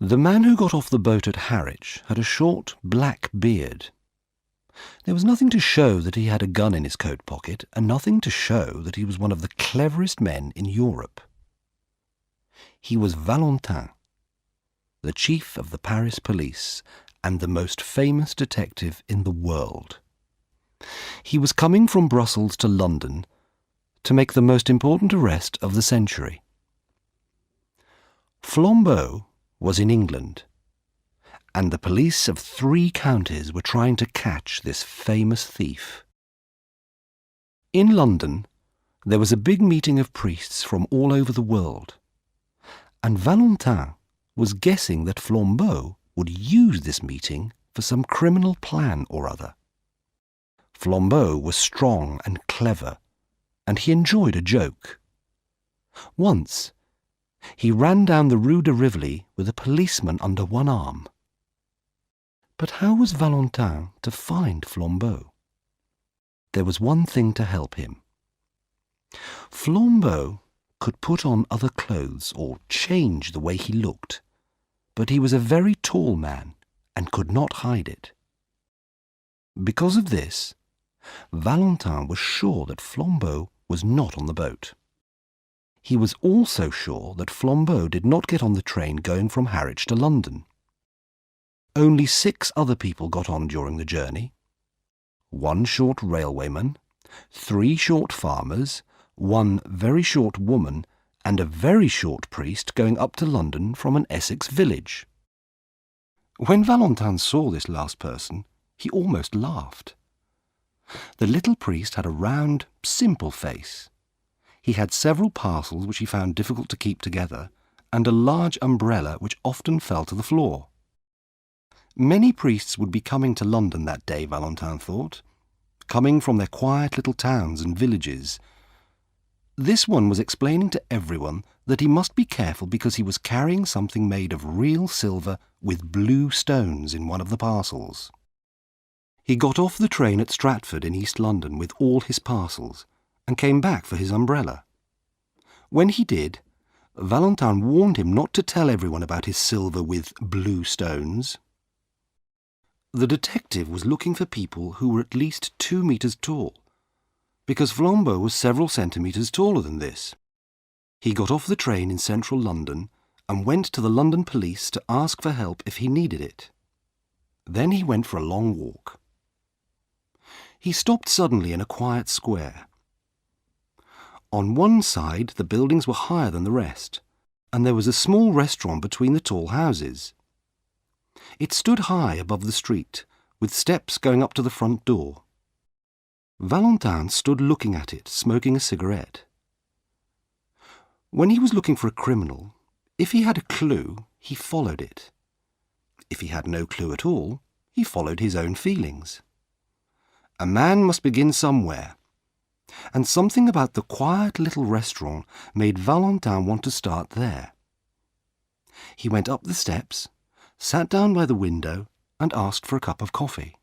The man who got off the boat at Harwich had a short black beard. There was nothing to show that he had a gun in his coat pocket, and nothing to show that he was one of the cleverest men in Europe. He was Valentin, the chief of the Paris police and the most famous detective in the world. He was coming from Brussels to London to make the most important arrest of the century. Flambeau was in England, and the police of 3 counties were trying to catch this famous thief. In London, there was a big meeting of priests from all over the world, and Valentin was guessing that Flambeau would use this meeting for some criminal plan or other. Flambeau was strong and clever, and he enjoyed a joke. Once, he ran down the Rue de Rivoli with a policeman under one arm. But how was Valentin to find Flambeau? There was one thing to help him. Flambeau could put on other clothes or change the way he looked, but he was a very tall man and could not hide it. Because of this, Valentin was sure that Flambeau was not on the boat. He was also sure that Flambeau did not get on the train going from Harwich to London. Only 6 other people got on during the journey. 1 short railwayman, 3 short farmers, 1 very short woman, and a very short priest going up to London from an Essex village. When Valentin saw this last person, he almost laughed. The little priest had a round, simple face. He had several parcels which he found difficult to keep together, and a large umbrella which often fell to the floor. Many priests would be coming to London that day, Valentin thought, coming from their quiet little towns and villages. This one was explaining to everyone that he must be careful because he was carrying something made of real silver with blue stones in one of the parcels. He got off the train at Stratford in East London with all his parcels, and came back for his umbrella. When he did, Valentin warned him not to tell everyone about his silver with blue stones. The detective was looking for people who were at least 2 meters tall, because Flambeau was several centimeters taller than this. He got off the train in central London and went to the London police to ask for help if he needed it. Then he went for a long walk. He stopped suddenly in a quiet square. On one side, the buildings were higher than the rest, and there was a small restaurant between the tall houses. It stood high above the street, with steps going up to the front door. Valentin stood looking at it, smoking a cigarette. When he was looking for a criminal, if he had a clue, he followed it. If he had no clue at all, he followed his own feelings. A man must begin somewhere, and something about the quiet little restaurant made Valentin want to start there. He went up the steps, sat down by the window, and asked for a cup of coffee.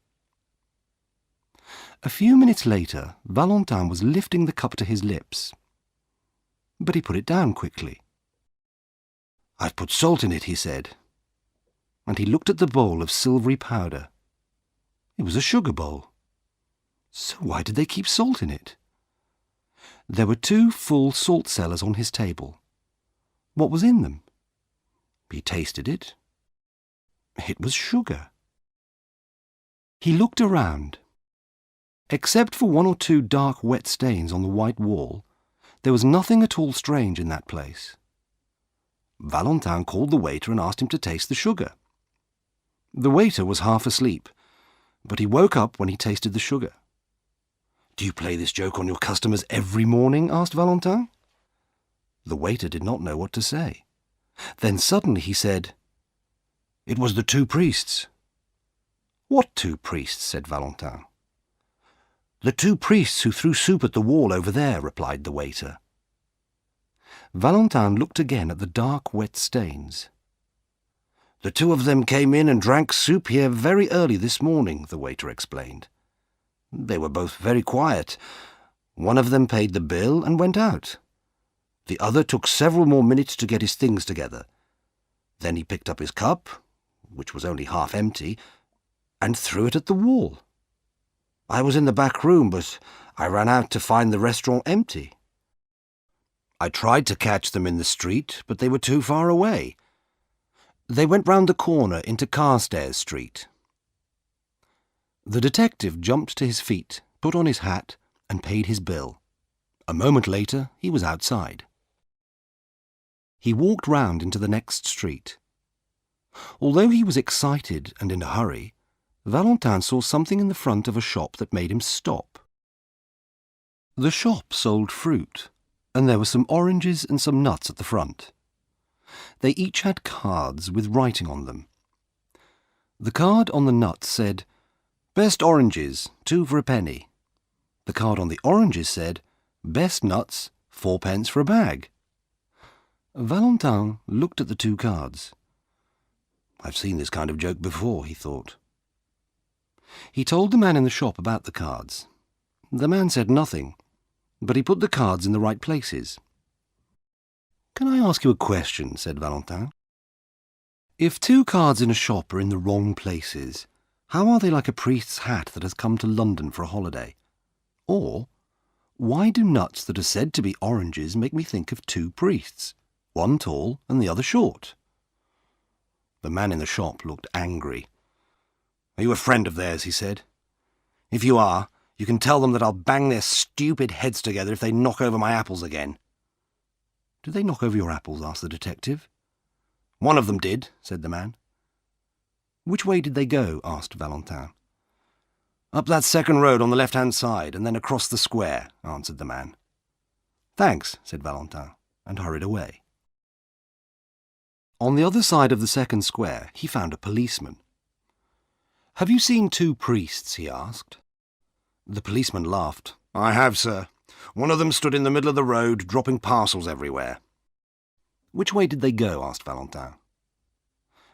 A few minutes later, Valentin was lifting the cup to his lips, but he put it down quickly. "I've put salt in it," he said, and he looked at the bowl of silvery powder. It was a sugar bowl. So why did they keep salt in it? There were 2 full salt cellars on his table. What was in them? He tasted it. It was sugar. He looked around. Except for 1 or 2 dark wet stains on the white wall, there was nothing at all strange in that place. Valentin called the waiter and asked him to taste the sugar. The waiter was half asleep, but he woke up when he tasted the sugar. "Do you play this joke on your customers every morning?" asked Valentin. The waiter did not know what to say. Then suddenly he said, "It was the 2 priests." "What 2 priests?" said Valentin. "The 2 priests who threw soup at the wall over there," replied the waiter. Valentin looked again at the dark wet stains. "The 2 of them came in and drank soup here very early this morning," the waiter explained. "They were both very quiet. One of them paid the bill and went out. The other took several more minutes to get his things together. Then he picked up his cup, which was only half empty, and threw it at the wall. I was in the back room, but I ran out to find the restaurant empty. I tried to catch them in the street, but they were too far away. They went round the corner into Carstairs Street. The detective jumped to his feet, put on his hat, and paid his bill. A moment later, he was outside. He walked round into the next street. Although he was excited and in a hurry, Valentin saw something in the front of a shop that made him stop. The shop sold fruit, and there were some oranges and some nuts at the front. They each had cards with writing on them. The card on the nuts said, "Best oranges, 2 for a penny." The card on the oranges said, "Best nuts, 4 pence for a bag." Valentin looked at the 2 cards. "I've seen this kind of joke before," he thought. He told the man in the shop about the cards. The man said nothing, but he put the cards in the right places. "Can I ask you a question?" said Valentin. "If 2 cards in a shop are in the wrong places, how are they like a priest's hat that has come to London for a holiday? Or, why do nuts that are said to be oranges make me think of 2 priests, one tall and the other short?" The man in the shop looked angry. "Are you a friend of theirs?" he said. "If you are, you can tell them that I'll bang their stupid heads together if they knock over my apples again." "Did they knock over your apples?" asked the detective. "One of them did," said the man. "Which way did they go?" asked Valentin. "Up that second road on the left-hand side, and then across the square," answered the man. "Thanks," said Valentin, and hurried away. On the other side of the second square, he found a policeman. "Have you seen 2 priests?" he asked. The policeman laughed. "I have, sir. One of them stood in the middle of the road, dropping parcels everywhere." "Which way did they go?" asked Valentin.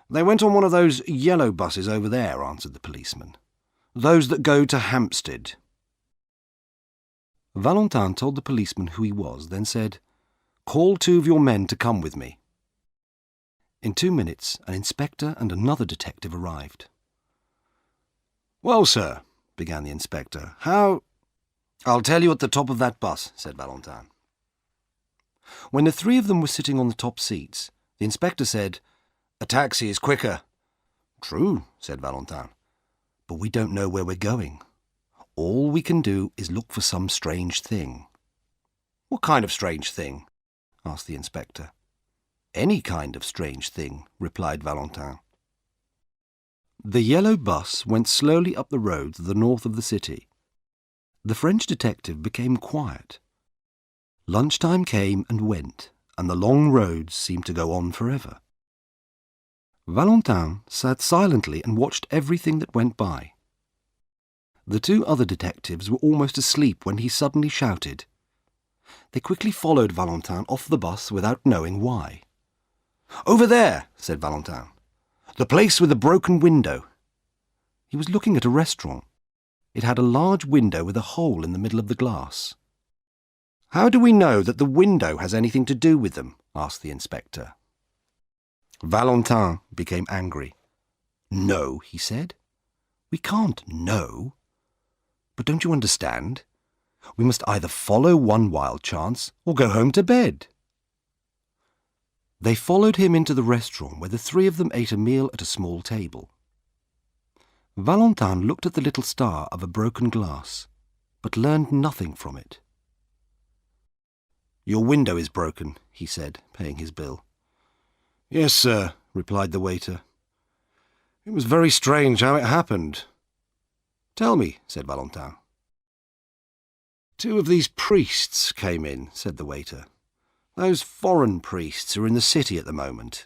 "They went on one of those yellow buses over there," answered the policeman. "Those that go to Hampstead." Valentin told the policeman who he was, then said, "Call 2 of your men to come with me." In 2 minutes, an inspector and another detective arrived. "Well, sir," began the inspector, "how—" "I'll tell you at the top of that bus," said Valentin. When the 3 of them were sitting on the top seats, the inspector said, "A taxi is quicker." "True," said Valentin, "but we don't know where we're going. All we can do is look for some strange thing." "What kind of strange thing?" asked the inspector. "Any kind of strange thing," replied Valentin. The yellow bus went slowly up the road to the north of the city. The French detective became quiet. Lunchtime came and went, and the long roads seemed to go on forever. Valentin sat silently and watched everything that went by. The 2 other detectives were almost asleep when he suddenly shouted. They quickly followed Valentin off the bus without knowing why. "Over there," said Valentin. "The place with the broken window." He was looking at a restaurant. It had a large window with a hole in the middle of the glass. "How do we know that the window has anything to do with them?" asked the inspector. Valentin became angry. "No," he said. "We can't know. But don't you understand? We must either follow one wild chance or go home to bed." They followed him into the restaurant where the 3 of them ate a meal at a small table. Valentin looked at the little star of a broken glass, but learned nothing from it. "Your window is broken," he said, paying his bill. "Yes, sir," replied the waiter. "It was very strange how it happened." "Tell me," said Valentin. "2 of these priests came in," said the waiter. "Those foreign priests who are in the city at the moment.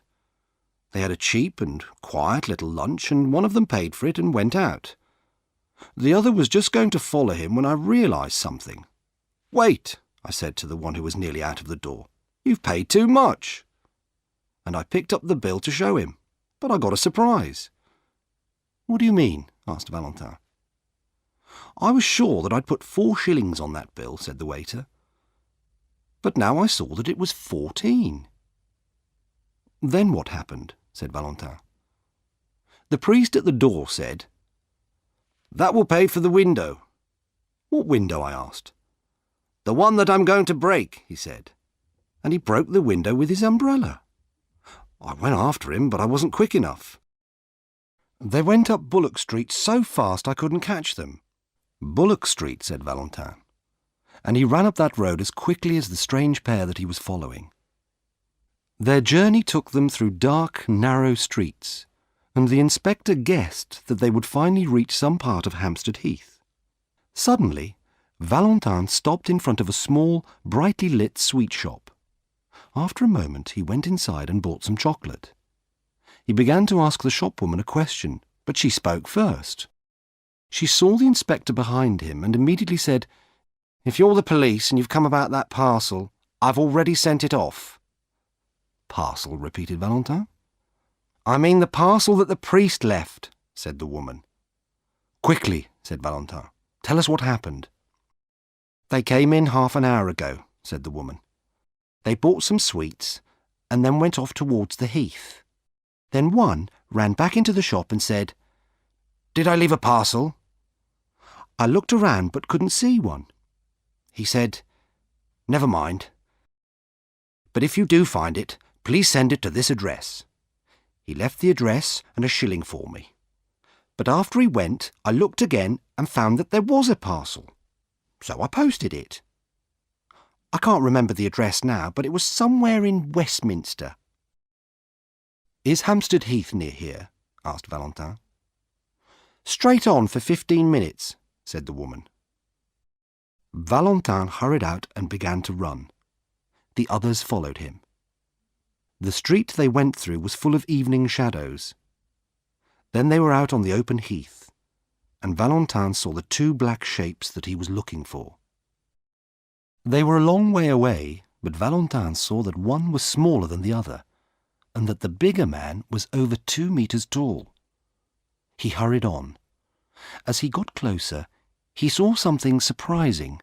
They had a cheap and quiet little lunch, and one of them paid for it and went out. The other was just going to follow him when I realised something. 'Wait,' I said to the one who was nearly out of the door. 'You've paid too much.' And I picked up the bill to show him, but I got a surprise." "What do you mean?" asked Valentin. "I was sure that I'd put 4 shillings on that bill," said the waiter. "But now I saw that it was 14. "Then what happened?" said Valentin. The priest at the door said, "That will pay for the window." "What window?" I asked. "The one that I'm going to break," he said. And he broke the window with his umbrella. I went after him, but I wasn't quick enough. They went up Bullock Street so fast I couldn't catch them. "Bullock Street," said Valentin. And he ran up that road as quickly as the strange pair that he was following. Their journey took them through dark, narrow streets, and the inspector guessed that they would finally reach some part of Hampstead Heath. Suddenly, Valentin stopped in front of a small, brightly lit sweet shop. After a moment, he went inside and bought some chocolate. He began to ask the shopwoman a question, but she spoke first. She saw the inspector behind him and immediately said, "If you're the police and you've come about that parcel, I've already sent it off." "Parcel?" repeated Valentin. "I mean the parcel that the priest left," said the woman. "Quickly," said Valentin. "Tell us what happened." "They came in half an hour ago," said the woman. "They bought some sweets and then went off towards the heath. Then one ran back into the shop and said, 'Did I leave a parcel?' I looked around but couldn't see one. He said, 'Never mind. But if you do find it, please send it to this address.' He left the address and a shilling for me. But after he went, I looked again and found that there was a parcel. So I posted it. I can't remember the address now, but it was somewhere in Westminster." "Is Hampstead Heath near here?" asked Valentin. "Straight on for 15 minutes, said the woman. Valentin hurried out and began to run. The others followed him. The street they went through was full of evening shadows. Then they were out on the open heath, and Valentin saw the two black shapes that he was looking for. They were a long way away, but Valentin saw that one was smaller than the other, and that the bigger man was over 2 meters tall. He hurried on. As he got closer, he saw something surprising,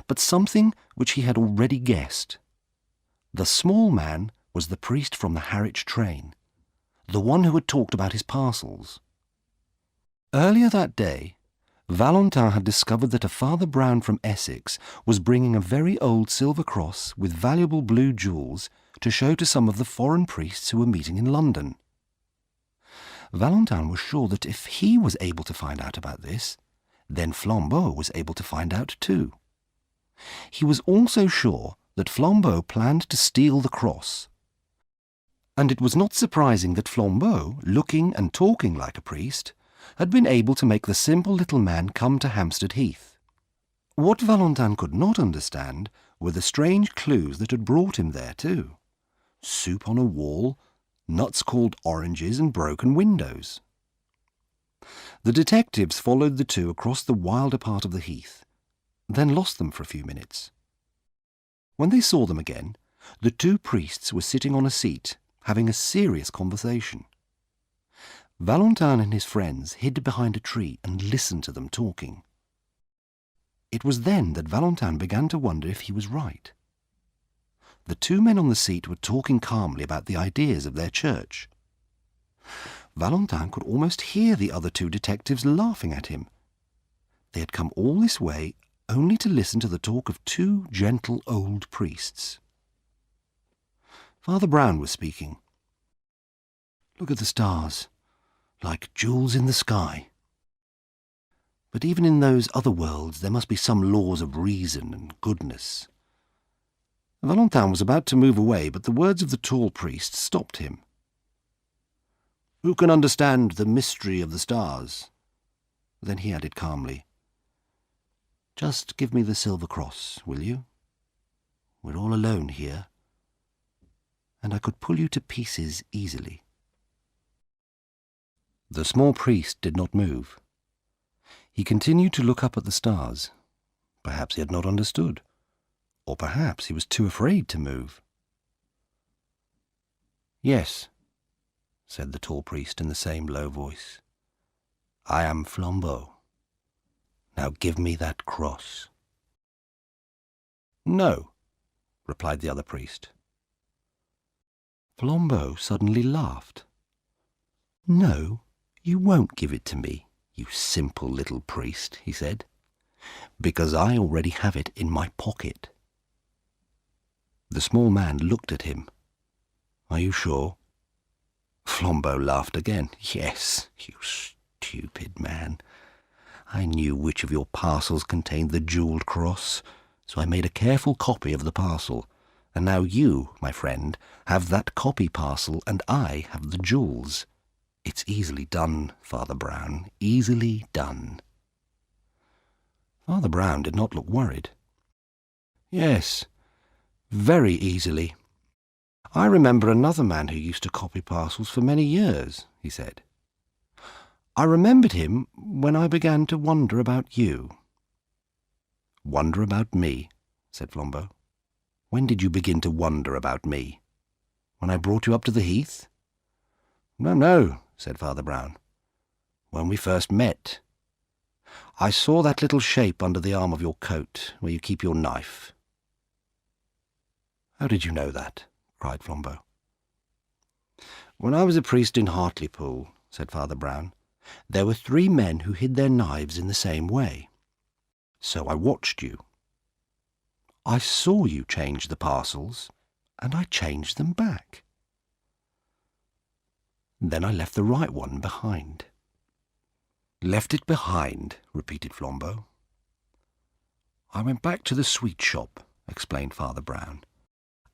but something which he had already guessed. The small man was the priest from the Harwich train, the one who had talked about his parcels. Earlier that day, Valentin had discovered that a Father Brown from Essex was bringing a very old silver cross with valuable blue jewels to show to some of the foreign priests who were meeting in London. Valentin was sure that if he was able to find out about this, then Flambeau was able to find out too. He was also sure that Flambeau planned to steal the cross. And it was not surprising that Flambeau, looking and talking like a priest, had been able to make the simple little man come to Hampstead Heath. What Valentin could not understand were the strange clues that had brought him there too. Soup on a wall, nuts called oranges, and broken windows. The detectives followed the two across the wilder part of the heath, then lost them for a few minutes. When they saw them again, the two priests were sitting on a seat, having a serious conversation. Valentin and his friends hid behind a tree and listened to them talking. It was then that Valentin began to wonder if he was right. The two men on the seat were talking calmly about the ideas of their church. Valentin could almost hear the other two detectives laughing at him. They had come all this way only to listen to the talk of two gentle old priests. Father Brown was speaking. "Look at the stars, like jewels in the sky. But even in those other worlds there must be some laws of reason and goodness." Valentin was about to move away, but the words of the tall priest stopped him. "Who can understand the mystery of the stars?" Then he added calmly, "Just give me the silver cross, will you? We're all alone here, and I could pull you to pieces easily." The small priest did not move. He continued to look up at the stars. Perhaps he had not understood, or perhaps he was too afraid to move. "Yes," said the tall priest in the same low voice. "I am Flambeau. Now give me that cross." "No," replied the other priest. Flambeau suddenly laughed, "No, you won't give it to me, you simple little priest," he said, "because I already have it in my pocket." The small man looked at him. "Are you sure?" Flambeau laughed again. "Yes, you stupid man. I knew which of your parcels contained the jewelled cross, so I made a careful copy of the parcel, and now you, my friend, have that copy parcel, and I have the jewels. It's easily done, Father Brown, easily done." Father Brown did not look worried. "Yes, very easily. I remember another man who used to copy parcels for many years," he said. "I remembered him when I began to wonder about you." "Wonder about me?" said Flambeau. "When did you begin to wonder about me? When I brought you up to the heath?" "No, no," said Father Brown. "When we first met. I saw that little shape under the arm of your coat, where you keep your knife." "How did you know that?" cried Flambeau. "When I was a priest in Hartlepool," said Father Brown, "there were 3 men who hid their knives in the same way. So I watched you. I saw you change the parcels, and I changed them back. Then I left the right one behind." "Left it behind," repeated Flambeau. "I went back to the sweet shop," explained Father Brown,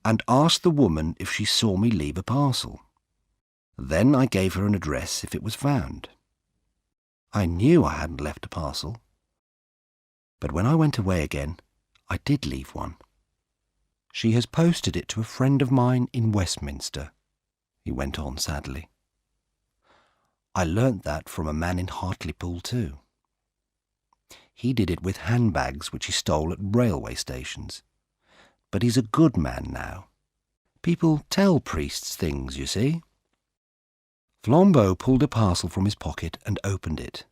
"and asked the woman if she saw me leave a parcel. Then I gave her an address if it was found. I knew I hadn't left a parcel. But when I went away again, I did leave one. She has posted it to a friend of mine in Westminster," he went on sadly. "I learnt that from a man in Hartlepool too. He did it with handbags which he stole at railway stations. But he's a good man now. People tell priests things, you see." Flambeau pulled a parcel from his pocket and opened it.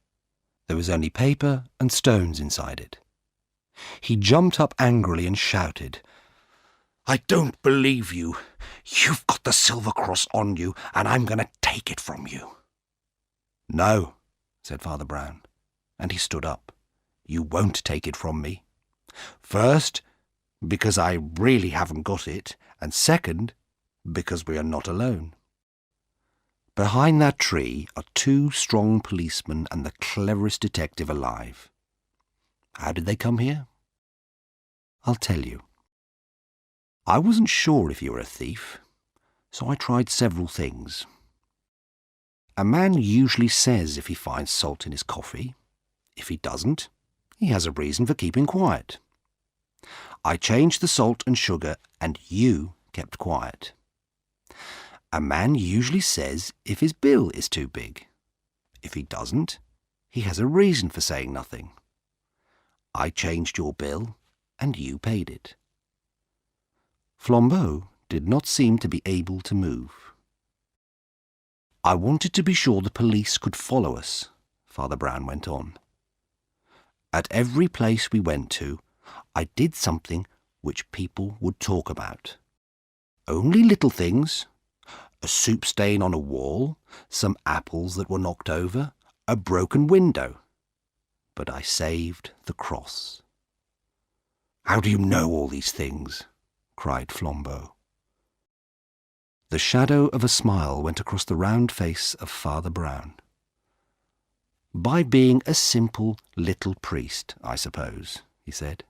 There was only paper and stones inside it. He jumped up angrily and shouted, "I don't believe you. You've got the silver cross on you, and I'm going to take it from you." "No," said Father Brown, and he stood up. "You won't take it from me. First, because I really haven't got it, and second, because we are not alone. Behind that tree are 2 strong policemen and the cleverest detective alive. How did they come here? I'll tell you. I wasn't sure if you were a thief, so I tried several things. A man usually says if he finds salt in his coffee. If he doesn't, he has a reason for keeping quiet. I changed the salt and sugar, and you kept quiet. A man usually says if his bill is too big. If he doesn't, he has a reason for saying nothing. I changed your bill, and you paid it." Flambeau did not seem to be able to move. "I wanted to be sure the police could follow us," Father Brown went on. "At every place we went to, I did something which people would talk about. Only little things. A soup stain on a wall, some apples that were knocked over, a broken window. But I saved the cross." "How do you know all these things?" cried Flambeau. The shadow of a smile went across the round face of Father Brown. "By being a simple little priest, I suppose," he said.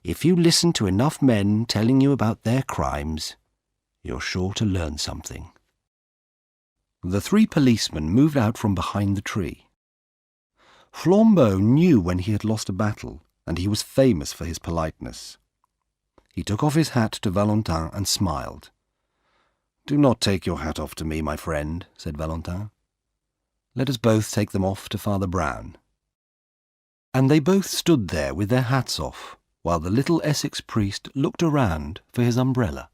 "If you listen to enough men telling you about their crimes, you're sure to learn something." The 3 policemen moved out from behind the tree. Flambeau knew when he had lost a battle, and he was famous for his politeness. He took off his hat to Valentin and smiled. "Do not take your hat off to me, my friend," said Valentin. "Let us both take them off to Father Brown." And they both stood there with their hats off, while the little Essex priest looked around for his umbrella.